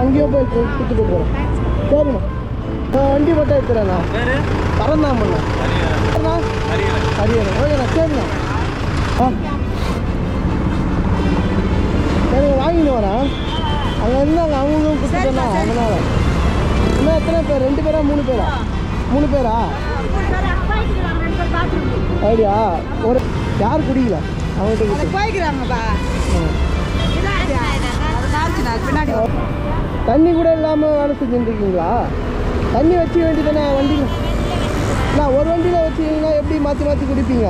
எங்கேயோ போய் கொடுத்துட்டு போகிறேன். சரிண்ணா, நான் வண்டி மட்டும் எடுத்துறேண்ணா. பறந்தான் பண்ண ஹரியண்ணா. ஓகேண்ணா, சரிண்ணா. சரிங்க, வாங்கிட்டு வரேன். அங்கே இருந்தாங்க, அவங்களும் கொடுத்துட்டேண்ணா. அதனால் இன்னும் எத்தனை பேர்? 2 பேரா 3 பேரா? 3 பேரா? ஐடியா ஒரு யார் குடிக்கல அவங்ககிட்ட போய்க்கிறாங்கப்பா. தண்ணி கூட இல்லாமல் வேலை செஞ்சுருக்கீங்களா? தண்ணி வச்சு வேண்டியதானே வண்டியில்? நான் ஒரு வண்டியில் வச்சுக்கிங்கன்னா எப்படி மாற்றி மாற்றி குடிப்பீங்க?